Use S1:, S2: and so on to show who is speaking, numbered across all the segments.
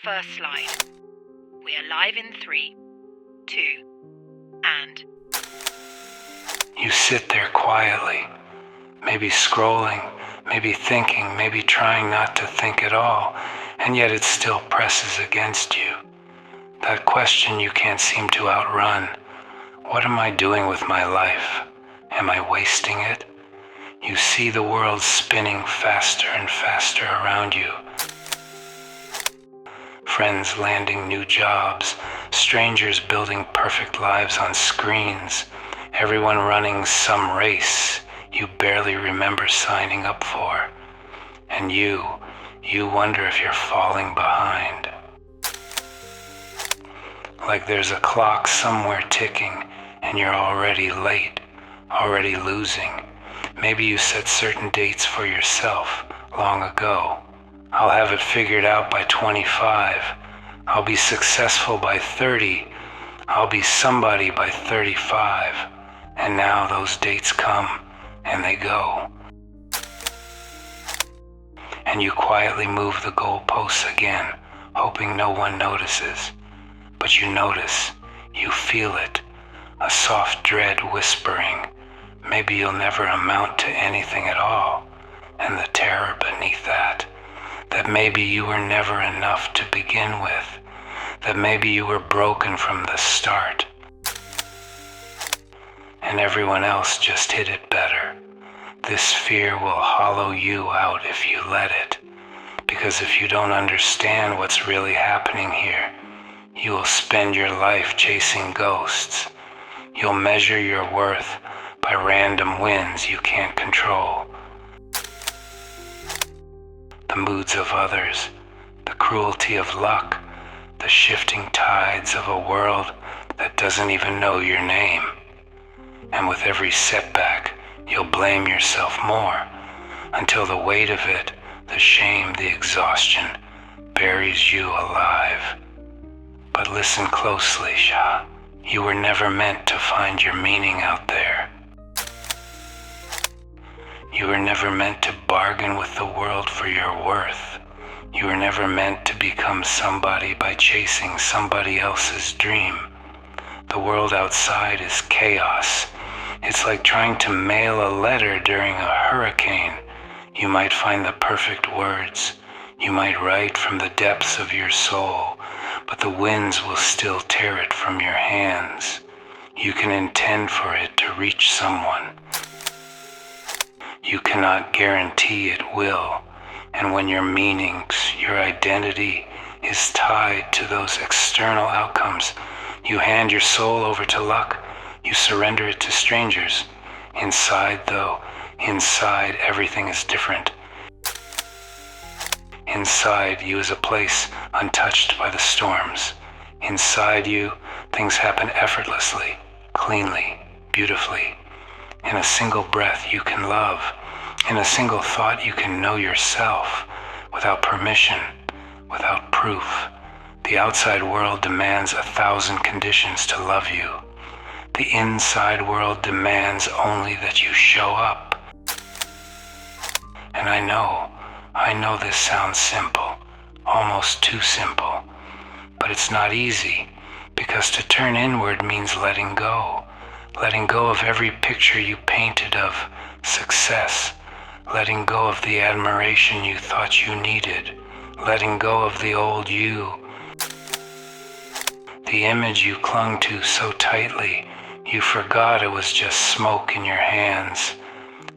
S1: first slide. We are live in 3, 2, and...
S2: You sit there quietly, maybe scrolling, maybe thinking, maybe trying not to think at all, and yet it still presses against you. That question you can't seem to outrun. What am I doing with my life? Am I wasting it? You see the world spinning faster and faster around you. Friends landing new jobs, strangers building perfect lives on screens, everyone running some race you barely remember signing up for. And you wonder if you're falling behind. Like there's a clock somewhere ticking and you're already late, already losing. Maybe you set certain dates for yourself long ago. I'll have it figured out by 25. I'll be successful by 30. I'll be somebody by 35. And now those dates come and they go. And you quietly move the goalposts again, hoping no one notices. But you notice, you feel it, a soft dread whispering, maybe you'll never amount to anything at all, and the terror beneath that maybe you were never enough to begin with, that maybe you were broken from the start, and everyone else just hit it better. This fear will hollow you out if you let it, because if you don't understand what's really happening here, you will spend your life chasing ghosts. You'll measure your worth by random wins you can't control. The moods of others, the cruelty of luck, the shifting tides of a world that doesn't even know your name. And with every setback, you'll blame yourself more, until the weight of it, the shame, the exhaustion, buries you alive. But listen closely, Shah. You were never meant to find your meaning out there. You were never meant to bargain with the world for your worth. You were never meant to become somebody by chasing somebody else's dream. The world outside is chaos. It's like trying to mail a letter during a hurricane. You might find the perfect words. You might write from the depths of your soul, but the winds will still tear it from your hands. You can intend for it to reach someone. You cannot guarantee it will, and when your meanings, your identity is tied to those external outcomes, you hand your soul over to luck. You surrender it to strangers. Inside, though, inside everything is different. Inside you is a place untouched by the storms. Inside you, things happen effortlessly, cleanly, beautifully. In a single breath you can love. In a single thought you can know yourself, without permission, without proof. The outside world demands 1,000 conditions to love you. The inside world demands only that you show up. And I know this sounds simple, almost too simple, but it's not easy, because to turn inward means letting go of every picture you painted of success, letting go of the admiration you thought you needed, letting go of the old you, the image you clung to so tightly you forgot it was just smoke in your hands.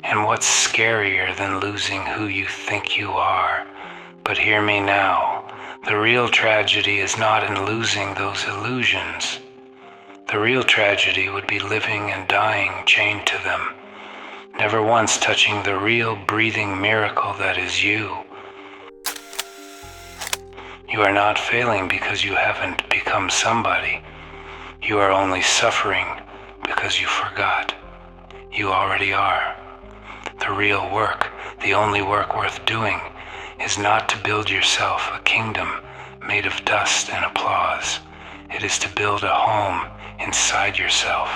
S2: And what's scarier than losing who you think you are? But hear me now, the real tragedy is not in losing those illusions. The real tragedy would be living and dying chained to them, never once touching the real breathing miracle that is you. You are not failing because you haven't become somebody. You are only suffering because you forgot. You already are. The real work, the only work worth doing, is not to build yourself a kingdom made of dust and applause. It is to build a home inside yourself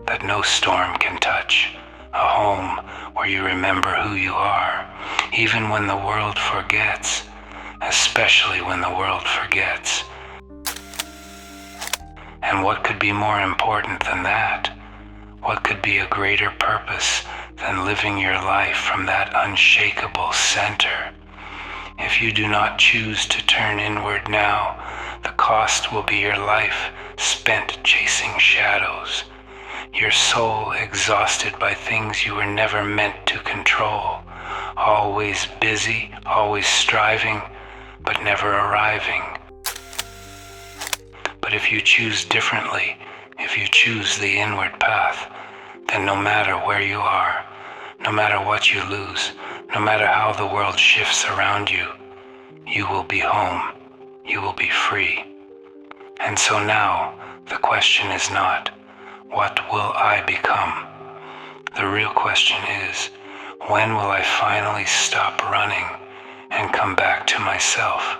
S2: that no storm can touch. A home where you remember who you are, even when the world forgets. especially when the world forgets. And what could be more important than that? What could be a greater purpose than living your life from that unshakable center? If you do not choose to turn inward now, the cost will be your life spent chasing shadows, your soul exhausted by things you were never meant to control, always busy, always striving, but never arriving. But if you choose differently, if you choose the inward path, then no matter where you are, no matter what you lose, no matter how the world shifts around you, you will be home, you will be free. And so now, the question is not, what will I become? The real question is, when will I finally stop running and come back to myself?